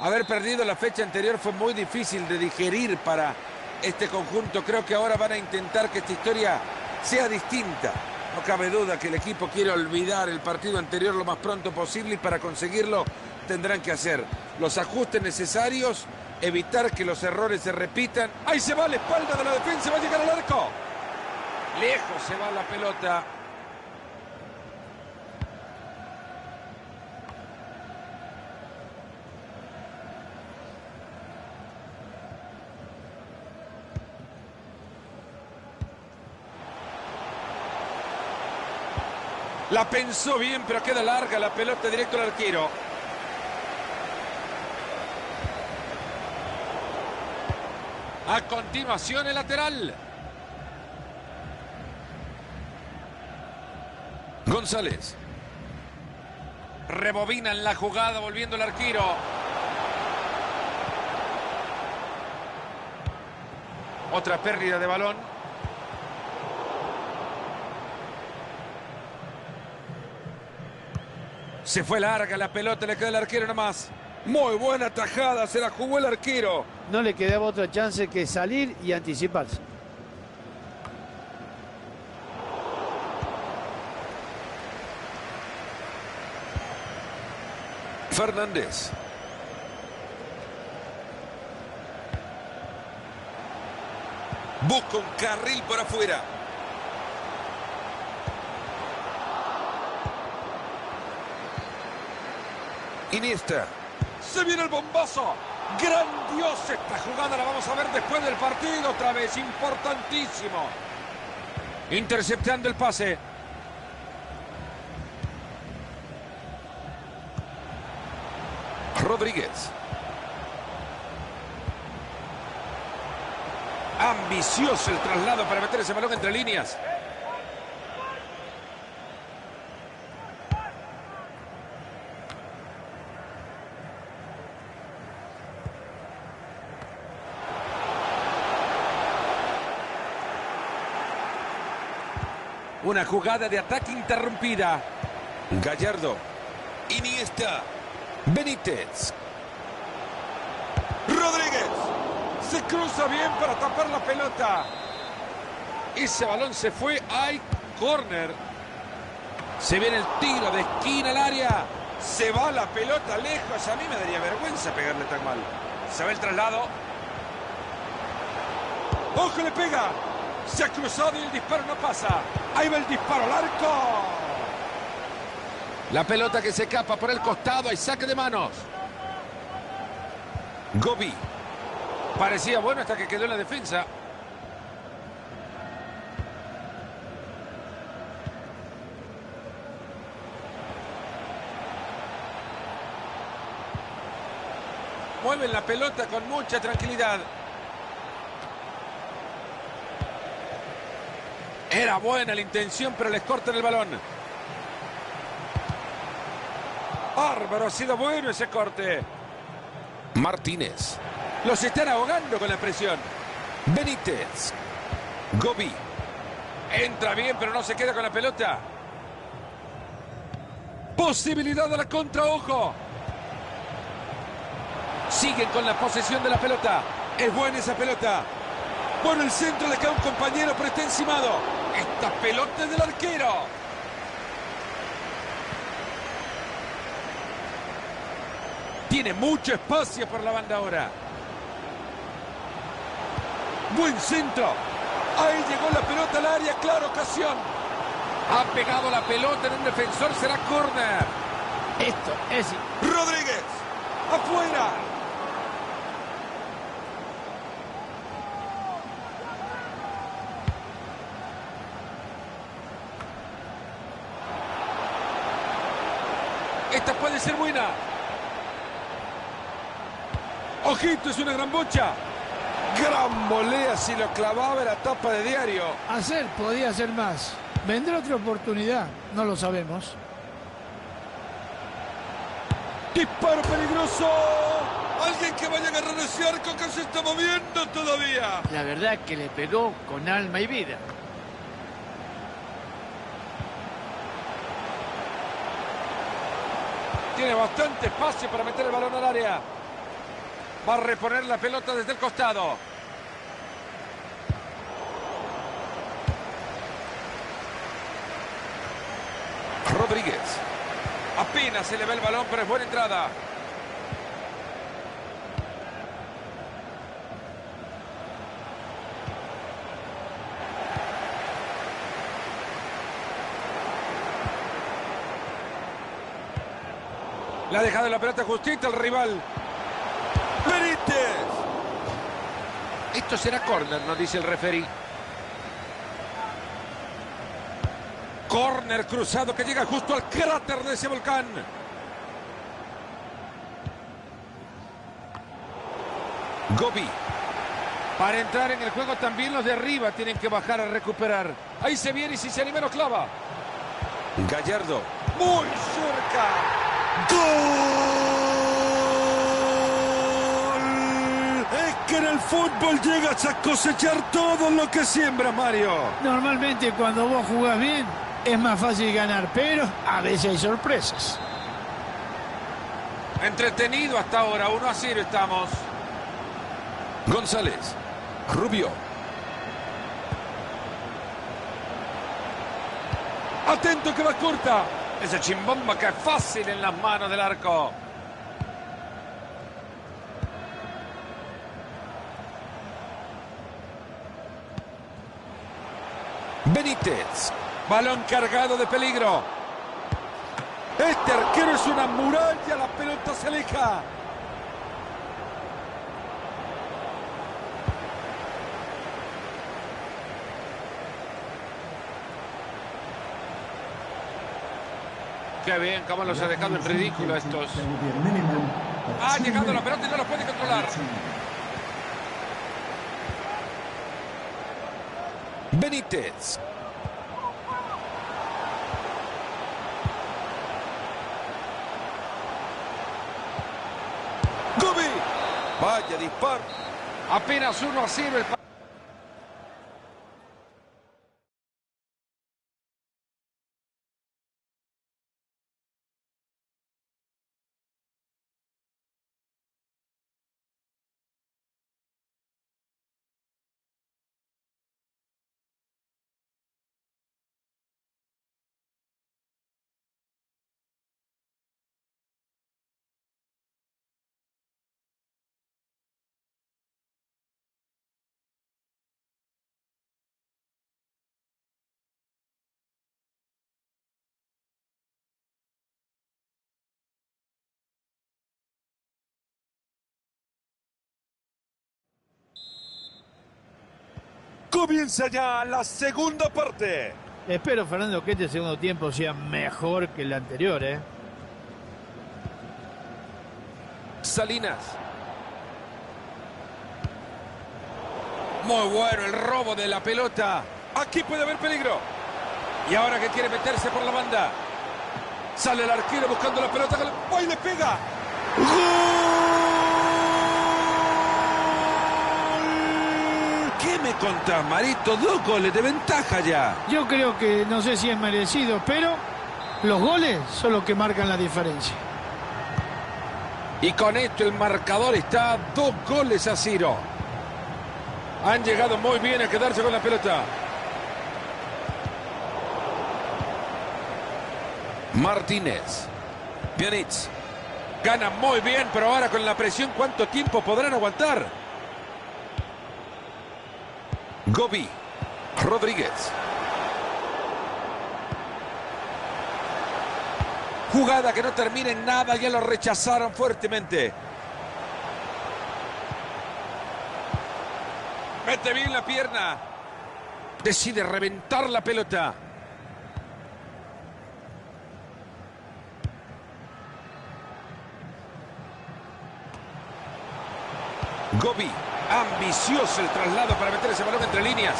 Haber perdido la fecha anterior fue muy difícil de digerir para este conjunto. Creo que ahora van a intentar que esta historia sea distinta. No cabe duda que el equipo quiere olvidar el partido anterior lo más pronto posible y para conseguirlo tendrán que hacer los ajustes necesarios, evitar que los errores se repitan. ¡Ahí se va a la espalda de la defensa! ¡Va a llegar al arco! Lejos se va la pelota. La pensó bien, pero queda larga la pelota directo al arquero. A continuación el lateral. González. Rebobina en la jugada volviendo el arquero. Otra pérdida de balón. Se fue larga la pelota, le queda el arquero nomás. Muy buena tajada, se la jugó el arquero. No le quedaba otra chance que salir y anticiparse. Fernández. Busca un carril por afuera. Iniesta. Se viene el bombazo. Grandiosa esta jugada. La vamos a ver después del partido otra vez. Importantísimo. Interceptando el pase. Rodríguez. Ambicioso el traslado para meter ese balón entre líneas. Una jugada de ataque interrumpida. Gallardo. Iniesta. Benítez. Rodríguez. Se cruza bien para tapar la pelota. Ese balón se fue. Hay córner. Se viene el tiro de esquina al área. Se va la pelota lejos. A mí me daría vergüenza pegarle tan mal. Se va el traslado. ¡Ojo, le pega! Se ha cruzado y el disparo no pasa. Ahí va el disparo al arco. La pelota que se escapa por el costado. Hay saque de manos. Gobi. Parecía bueno hasta que quedó en la defensa. Mueven la pelota con mucha tranquilidad. Era buena la intención, pero les cortan el balón. Bárbaro, ha sido bueno ese corte. Martínez. Los están ahogando con la presión. Benítez. Gobi. Entra bien, pero no se queda con la pelota. Posibilidad de la contra, ojo. Siguen con la posesión de la pelota. Es buena esa pelota. Por el centro le cae un compañero, pero está encimado. Esta pelota es del arquero. Tiene mucho espacio por la banda ahora. Buen centro. Ahí llegó la pelota al área. Clara ocasión. Ha pegado la pelota en un defensor. Será córner. Esto es... Rodríguez. Afuera. Esta puede ser buena. Ojito, es una gran bocha. Gran volea, si lo clavaba la tapa de diario. podía hacer más. ¿Vendrá otra oportunidad? No lo sabemos. Disparo peligroso. Alguien que vaya a agarrar ese arco que se está moviendo todavía. La verdad que le pegó con alma y vida. Tiene bastante espacio para meter el balón al área. Va a reponer la pelota desde el costado. Rodríguez. Apenas se le ve el balón, pero es buena entrada. Le ha dejado la pelota justita al rival. Benítez. Esto será córner, nos dice el referí. Córner cruzado que llega justo al cráter de ese volcán. Gobi. Para entrar en el juego también los de arriba tienen que bajar a recuperar. Ahí se viene y si se anima lo clava. Gallardo. Muy cerca. ¡Gol! Es que en el fútbol llegas a cosechar todo lo que siembra, Mario. Normalmente cuando vos jugás bien es más fácil ganar, pero a veces hay sorpresas. Entretenido hasta ahora, 1-0 estamos. González. Rubio. Atento que va corta. Esa chimbomba que es fácil en las manos del arco. Benítez. Balón cargado de peligro. Este arquero es una muralla. La pelota se aleja. Qué bien, cómo los ha dejado en ridículo estos. Ha llegado la pelota y no lo puede controlar. Benítez. Gobi. Vaya disparo. Apenas 1-0 el partido. Comienza ya la segunda parte. Espero, Fernando, que este segundo tiempo sea mejor que el anterior, ¿eh? Salinas. Muy bueno el robo de la pelota. Aquí puede haber peligro. Y ahora que quiere meterse por la banda. Sale el arquero buscando la pelota. ¡Ay, le pega! ¡Gol! ¿Qué me contás, Marito? 2 goles de ventaja ya. Yo creo que, no sé si es merecido, pero los goles son los que marcan la diferencia. Y con esto el marcador está 2-0. Han llegado muy bien a quedarse con la pelota. Martínez. Pjanic. Gana muy bien, pero ahora con la presión, ¿cuánto tiempo podrán aguantar? Gobi. Rodríguez. Jugada que no termina en nada, ya lo rechazaron fuertemente. Mete bien la pierna. Decide reventar la pelota. Gobi. Ambicioso el traslado para meter ese balón entre líneas.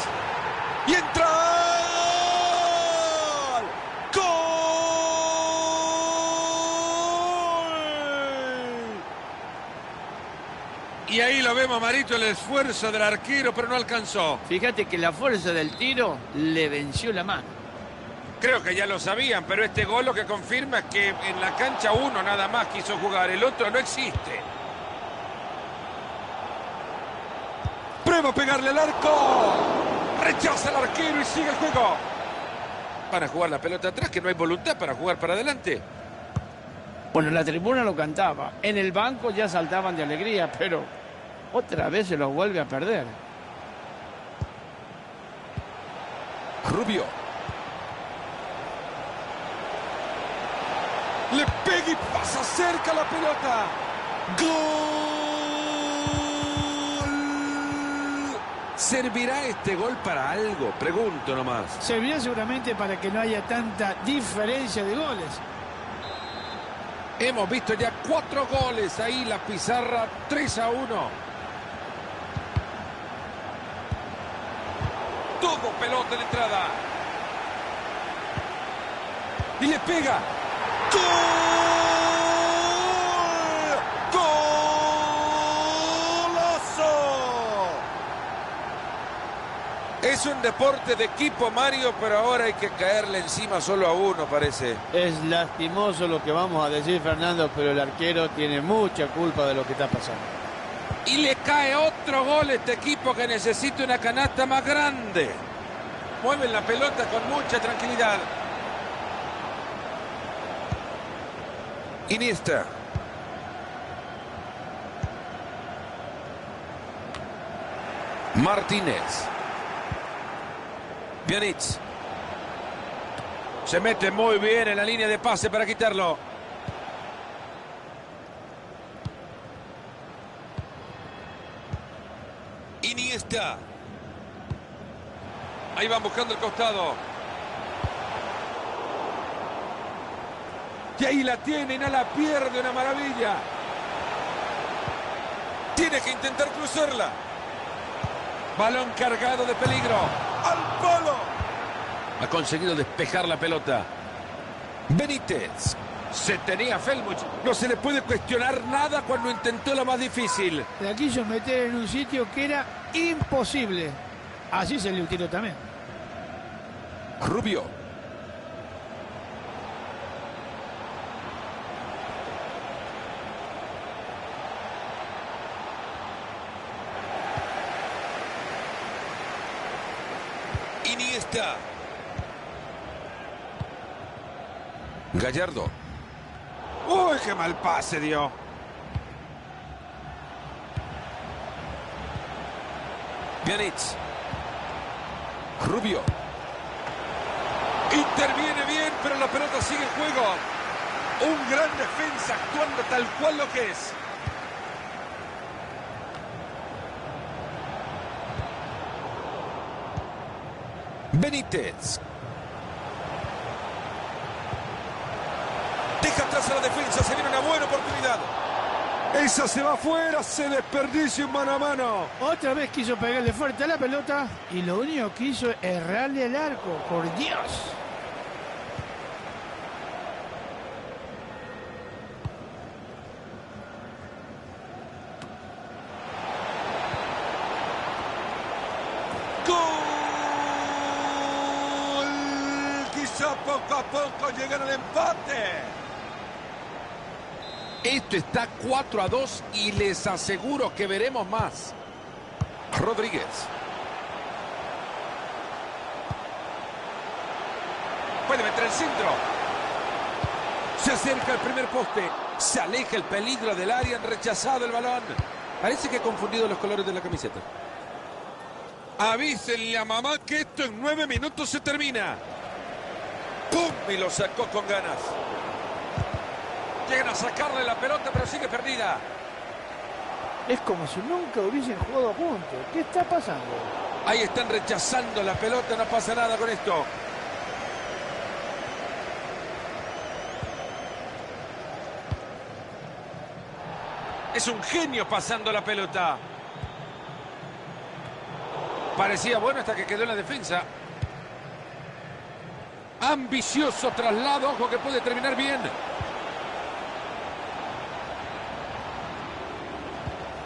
¡Y entra! ¡Gol! Y ahí lo vemos, Marito, el esfuerzo del arquero, pero no alcanzó. Fíjate que la fuerza del tiro le venció la mano. Creo que ya lo sabían, pero este gol lo que confirma es que en la cancha uno nada más quiso jugar, el otro no existe. Prueba a pegarle al arco. Rechaza el arquero y sigue el juego. Van a jugar la pelota atrás, que no hay voluntad para jugar para adelante. Bueno, la tribuna lo cantaba. En el banco ya saltaban de alegría, pero otra vez se los vuelve a perder. Rubio. Le pega y pasa cerca la pelota. ¡Gol! ¿Servirá este gol para algo? Pregunto nomás. Servirá seguramente para que no haya tanta diferencia de goles. Hemos visto ya 4 goles ahí, la pizarra 3-1. Todo pelota en la entrada. Y le pega. ¡Gol! ¡Golazo! Es un deporte de equipo, Mario, pero ahora hay que caerle encima solo a uno, parece. Es lastimoso lo que vamos a decir, Fernando, pero el arquero tiene mucha culpa de lo que está pasando. Y le cae otro gol a este equipo que necesita una canasta más grande. Mueven la pelota con mucha tranquilidad. Iniesta. Martínez. Pjanic. Se mete muy bien en la línea de pase para quitarlo. Iniesta. Ahí van buscando el costado. Y ahí la tiene y no la pierde, una maravilla. Tiene que intentar cruzarla. Balón cargado de peligro. ¡Al palo! Ha conseguido despejar la pelota. Benítez. Se tenía Felmuch. No se le puede cuestionar nada cuando intentó lo más difícil. La quiso meter en un sitio que era imposible. Así se le tiró también. Rubio. Iniesta. Gallardo. ¡Uy, qué mal pase dio! Pjanic. Rubio. Interviene bien, pero la pelota sigue en juego. Un gran defensa actuando tal cual lo que es. Benítez. Deja atrás a la defensa, se viene una buena oportunidad. Esa se va afuera, se desperdicia un mano a mano. Otra vez quiso pegarle fuerte a la pelota y lo único que hizo es errarle el arco. ¡Por Dios! ¡Gol! Quizá poco a poco llegan al empate. Esto está 4-2 y les aseguro que veremos más. Rodríguez. Puede meter el centro. Se acerca el primer poste. Se aleja el peligro del área. Han rechazado el balón. Parece que ha confundido los colores de la camiseta. Avísenle a mamá que esto en 9 minutos se termina. ¡Pum! Y lo sacó con ganas. Llegan a sacarle la pelota, pero sigue perdida. Es como si nunca hubiesen jugado juntos. ¿Qué está pasando? Ahí están rechazando la pelota, no pasa nada con esto. Es un genio pasando la pelota. Parecía bueno hasta que quedó en la defensa. Ambicioso traslado, ojo que puede terminar bien.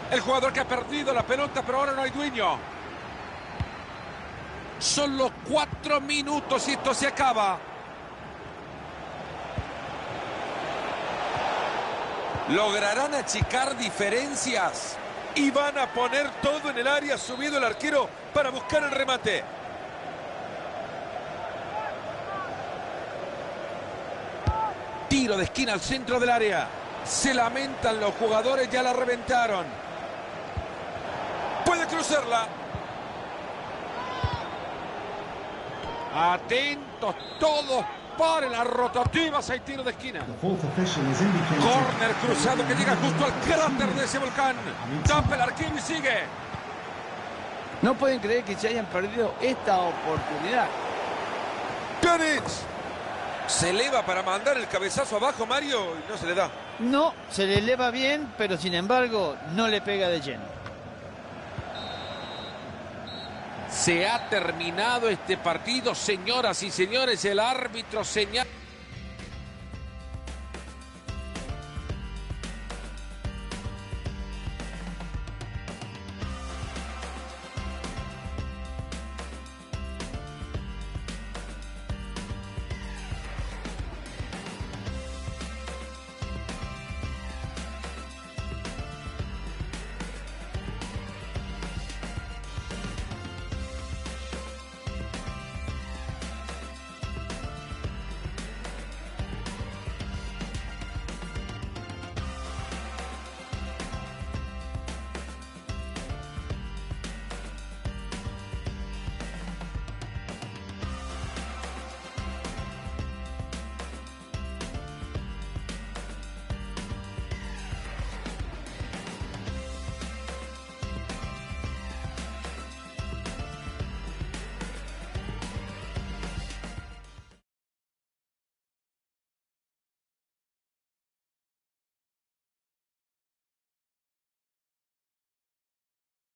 El jugador que ha perdido la pelota, pero ahora no hay dueño. Solo 4 minutos y esto se acaba. ¿Lograrán achicar diferencias? Y van a poner todo en el área, subido el arquero para buscar el remate. Tiro de esquina al centro del área. Se lamentan los jugadores, ya la reventaron. Puede cruzarla. Atentos todos para las rotativas. Hay tiro de esquina. Corner cruzado que llega justo al cráter de ese volcán. Tapa el arquero y sigue. No pueden creer que se hayan perdido esta oportunidad. Pjanic se eleva para mandar el cabezazo abajo, Mario, y no se le da. No, se le eleva bien, pero sin embargo no le pega de lleno. Se ha terminado este partido, señoras y señores. El árbitro señala.